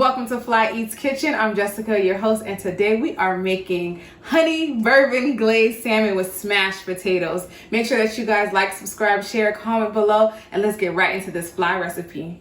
Welcome to Fly Eats Kitchen. I'm Jessica, your host, and today we are making honey bourbon glazed salmon with smashed potatoes. Make sure that you guys like, subscribe, share, comment below, and let's get right into this fly recipe.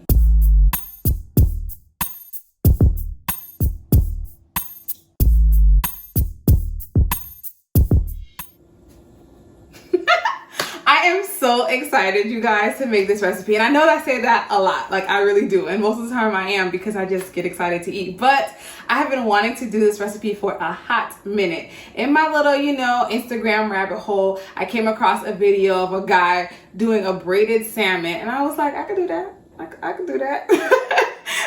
I am so excited, you guys, to make this recipe. And I know that I say that a lot, like I really do. And most of the time I am, because I just get excited to eat. But I have been wanting to do this recipe for a hot minute. In my little, Instagram rabbit hole, I came across a video of a guy doing a braided salmon. And I was like, I could do that. I could do that.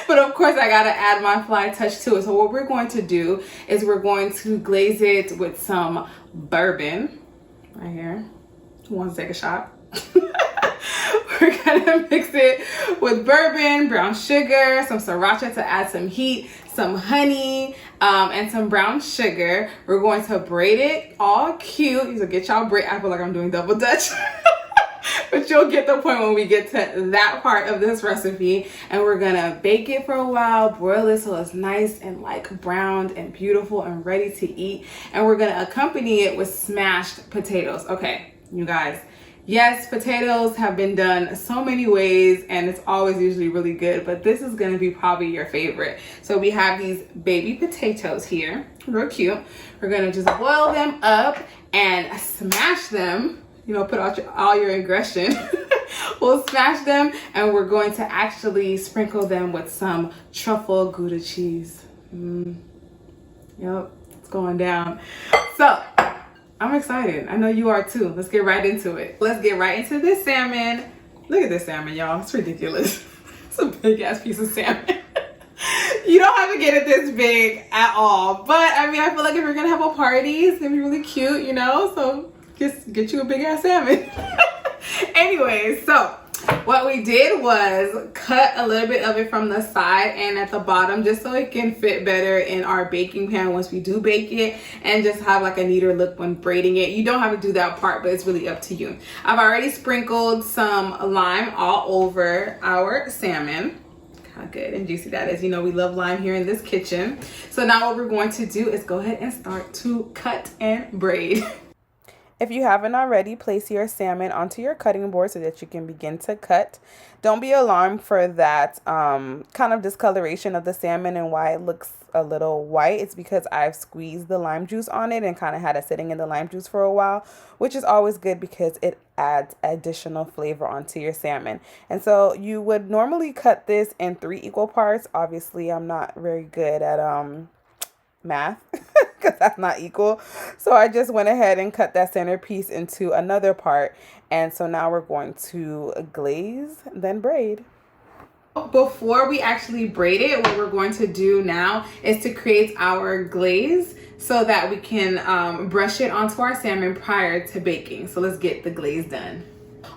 But of course I gotta add my fly touch to it. So what we're going to do is we're going to glaze it with some bourbon right here. Who wants to take a shot? We're gonna mix it with bourbon, brown sugar, some sriracha to add some heat, some honey, and some brown sugar. We're going to braid it all cute. So get y'all braid. I feel like I'm doing double dutch. But you'll get the point when we get to that part of this recipe. And we're gonna bake it for a while, broil it so it's nice and like browned and beautiful and ready to eat. And we're gonna accompany it with smashed potatoes. Okay, you guys. Yes, potatoes have been done so many ways and it's always usually really good, but this is gonna be probably your favorite. So we have these baby potatoes here, real cute. We're gonna just boil them up and smash them. Put out all your aggression. We'll smash them and we're going to actually sprinkle them with some truffle Gouda cheese. Yep, it's going down. So, I'm excited. I know you are too. Let's get right into it. Let's get right into this salmon. Look at this salmon, y'all. It's ridiculous. It's a big ass piece of salmon. You don't have to get it this big at all. But I mean, I feel like if you're gonna have a party, it's gonna be really cute, So just get you a big ass salmon. Anyway, so what we did was cut a little bit of it from the side and at the bottom just so it can fit better in our baking pan once we do bake it and just have like a neater look when braiding it. You don't have to do that part, but it's really up to you. I've already sprinkled some lime all over our salmon. How good and juicy that is. We love lime here in this kitchen. So now what we're going to do is go ahead and start to cut and braid. If you haven't already, place your salmon onto your cutting board so that you can begin to cut. Don't be alarmed for that kind of discoloration of the salmon and why it looks a little white. It's because I've squeezed the lime juice on it and kind of had it sitting in the lime juice for a while, which is always good because it adds additional flavor onto your salmon. And so you would normally cut this in 3 equal parts. Obviously, I'm not very good at math because that's not equal, so I just went ahead and cut that centerpiece into another part. And so now we're going to glaze, then braid. Before we actually braid it, what we're going to do now is to create our glaze so that we can brush it onto our salmon prior to baking. So let's get the glaze done.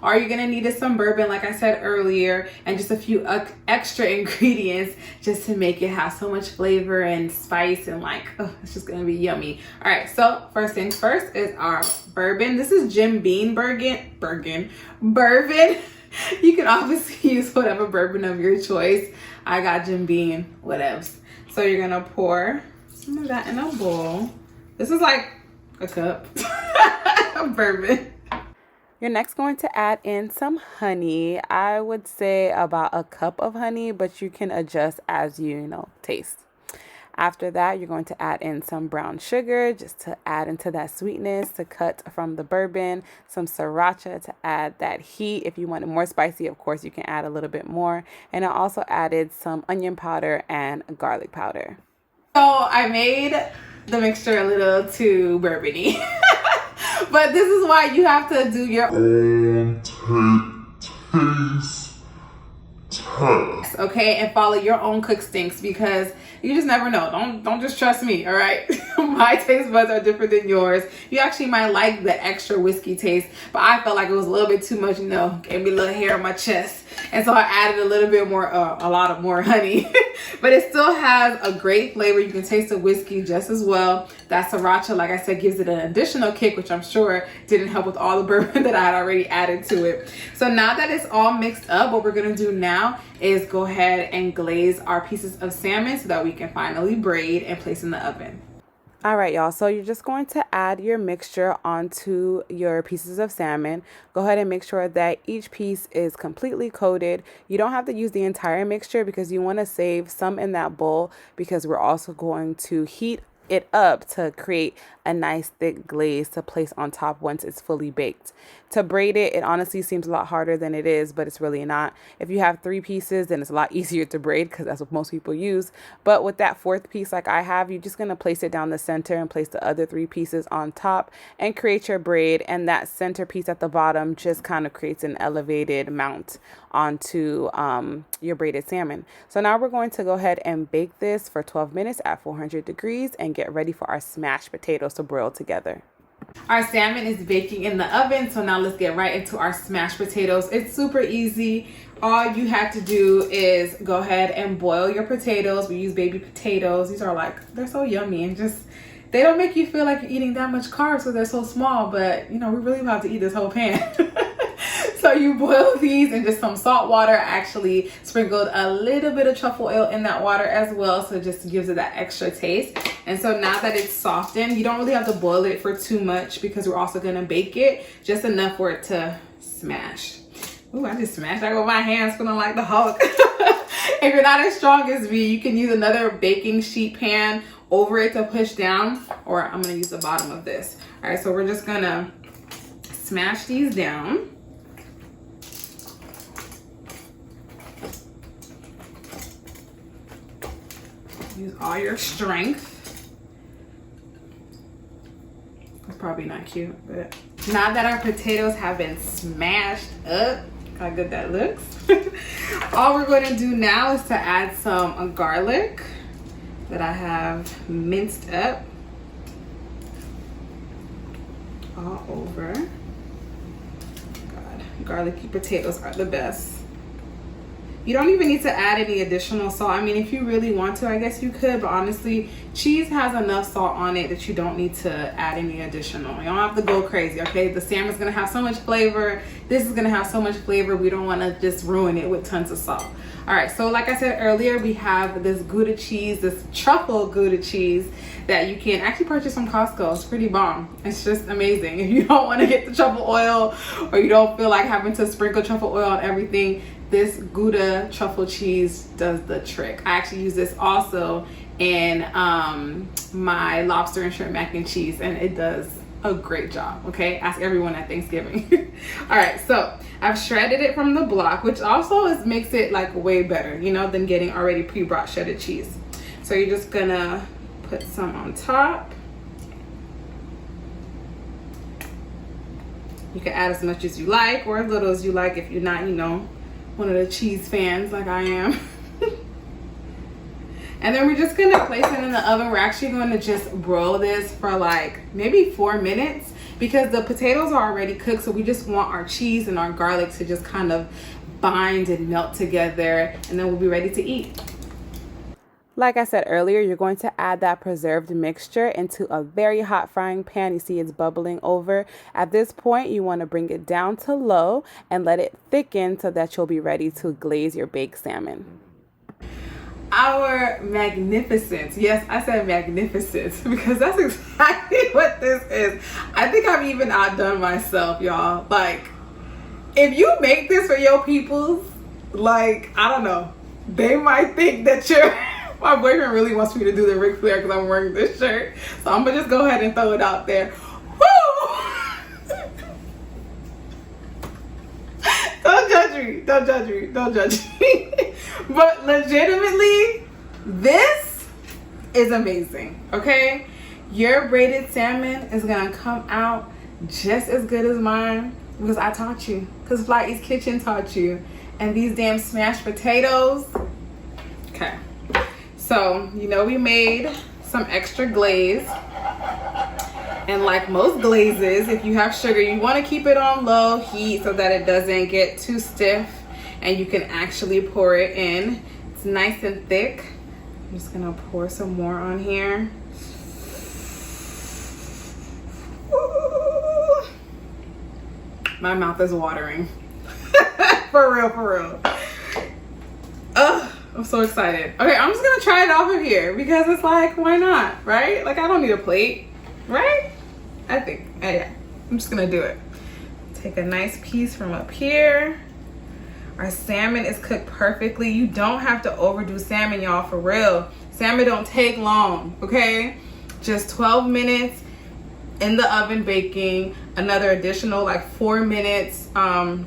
All you're gonna need is some bourbon, like I said earlier, and just a few extra ingredients just to make it have so much flavor and spice and it's just gonna be yummy. All right, so first things first is our bourbon. This is Jim Beam bourbon. You can obviously use whatever bourbon of your choice. I got Jim Beam, whatevs. So you're gonna pour some of that in a bowl. This is like a cup of bourbon. You're next going to add in some honey. I would say about a cup of honey, but you can adjust as you taste. After that, you're going to add in some brown sugar just to add into that sweetness to cut from the bourbon, some sriracha to add that heat. If you want it more spicy, of course, you can add a little bit more. And I also added some onion powder and garlic powder. So I made the mixture a little too bourbony. But this is why you have to do your own taste test, okay? And follow your own cook stinks because you just never know. Don't just trust me, all right? My taste buds are different than yours. You actually might like the extra whiskey taste, but I felt like it was a little bit too much, gave me a little hair on my chest. And so I added a little bit more, a lot of more honey. But it still has a great flavor. You can taste the whiskey just as well. That sriracha, like I said, gives it an additional kick, which I'm sure didn't help with all the bourbon that I had already added to it. So now that it's all mixed up, what we're gonna do now is go ahead and glaze our pieces of salmon so that we can finally braid and place in the oven. All right, y'all, so you're just going to add your mixture onto your pieces of salmon. Go ahead and make sure that each piece is completely coated. You don't have to use the entire mixture because you want to save some in that bowl because we're also going to heat it up to create a nice thick glaze to place on top once it's fully baked. To braid it, it honestly seems a lot harder than it is, but it's really not. If you have 3 pieces, then it's a lot easier to braid because that's what most people use. But with that 4th piece like I have, you're just going to place it down the center and place the other 3 pieces on top and create your braid. And that center piece at the bottom just kind of creates an elevated mount onto your braided salmon. So now we're going to go ahead and bake this for 12 minutes at 400 degrees and get ready for our smashed potatoes to broil together. Our salmon is baking in the oven, so now let's get right into our smashed potatoes. It's super easy. All you have to do is go ahead and boil your potatoes. We use baby potatoes. These are like, they're so yummy and just, they don't make you feel like you're eating that much carbs because they're so small, but you know, we're really about to eat this whole pan. So you boil these in just some salt water. I actually sprinkled a little bit of truffle oil in that water as well, so it just gives it that extra taste. And so now that it's softened, you don't really have to boil it for too much because we're also gonna bake it, just enough for it to smash. Ooh, I just smashed that with my hands, feeling like the Hulk. If you're not as strong as me, you can use another baking sheet pan over it to push down, or I'm gonna use the bottom of this. All right, so we're just gonna smash these down. Use all your strength. That's probably not cute, but now that our potatoes have been smashed up, look how good that looks. All we're going to do now is to add some garlic that I have minced up all over. God, garlicky potatoes are the best. You don't even need to add any additional salt. I mean, if you really want to, I guess you could, but honestly, cheese has enough salt on it that you don't need to add any additional. You don't have to go crazy, okay? The salmon's gonna have so much flavor. This is gonna have so much flavor. We don't wanna just ruin it with tons of salt. All right, so like I said earlier, we have this Gouda cheese, this truffle Gouda cheese that you can actually purchase from Costco. It's pretty bomb. It's just amazing. If you don't wanna get the truffle oil or you don't feel like having to sprinkle truffle oil on everything, this Gouda truffle cheese does the trick. I actually use this also in my lobster and shrimp mac and cheese, and it does a great job, okay? Ask everyone at Thanksgiving. All right, so I've shredded it from the block, which also makes it like way better, you know, than getting already pre-brought shredded cheese. So you're just gonna put some on top. You can add as much as you like or as little as you like if you're not, you know, one of the cheese fans like I am. And then we're just gonna place it in the oven. We're actually going to just broil this for like maybe 4 minutes because the potatoes are already cooked, so we just want our cheese and our garlic to just kind of bind and melt together, and then we'll be ready to eat. Like I said earlier, you're going to add that preserved mixture into a very hot frying pan. You see it's bubbling over. At this point, you want to bring it down to low and let it thicken so that you'll be ready to glaze your baked salmon. Our magnificent, yes, I said magnificent because that's exactly what this is. I think I've even outdone myself, y'all. Like, if you make this for your peoples, like, I don't know, they might think that you're... My boyfriend really wants me to do the Ric Flair because I'm wearing this shirt. So I'm going to just go ahead and throw it out there. Woo! Don't judge me. Don't judge me. Don't judge me. But legitimately, this is amazing. Okay? Your braided salmon is going to come out just as good as mine because I taught you. Because FlyEats Kitchen taught you. And these damn smashed potatoes. Okay. So, you know, we made some extra glaze, and like most glazes, if you have sugar, you want to keep it on low heat so that it doesn't get too stiff and you can actually pour it in. It's nice and thick. I'm just gonna pour some more on here. Ooh. My mouth is watering. For real, for real. Ugh, I'm so excited. Okay, I'm just gonna try it off of here because it's like, why not, right? Like, I don't need a plate, right? I think, yeah, I'm just gonna do it. Take a nice piece from up here. Our salmon is cooked perfectly. You don't have to overdo salmon, y'all, for real. Salmon don't take long, okay? Just 12 minutes in the oven baking, another additional like 4 minutes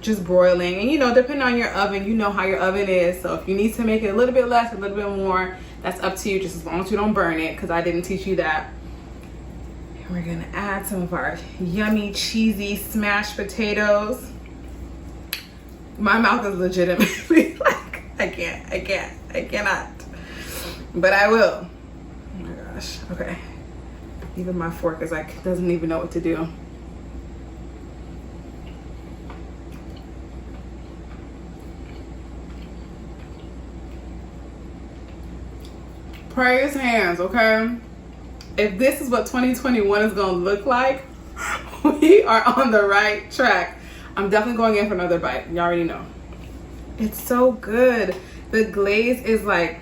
just broiling. And you know, depending on your oven, you know how your oven is. So if you need to make it a little bit less, a little bit more, that's up to you, just as long as you don't burn it, because I didn't teach you that. And we're gonna add some of our yummy, cheesy smashed potatoes. My mouth is legitimately like, I cannot. But I will. Oh my gosh, okay. Even my fork is like, doesn't even know what to do. Praise hands, okay? If this is what 2021 is gonna look like, we are on the right track. I'm definitely going in for another bite. You already know. It's so good. The glaze is like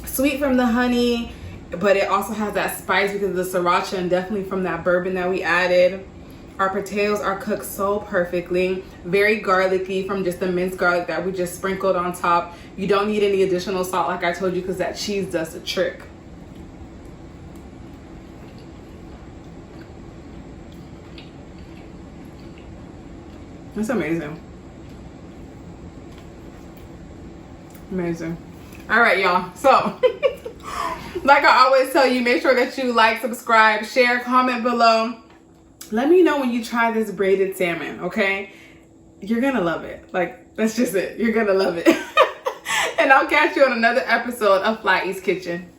sweet from the honey, but it also has that spice because of the sriracha and definitely from that bourbon that we added. Our potatoes are cooked so perfectly, very garlicky from just the minced garlic that we just sprinkled on top. You don't need any additional salt like I told you because that cheese does the trick. It's amazing. Amazing. All right, y'all. So, like I always tell you, make sure that you like, subscribe, share, comment below. Let me know when you try this braided salmon, okay? You're gonna love it. Like, that's just it. You're gonna love it. And I'll catch you on another episode of Fly Eats Kitchen.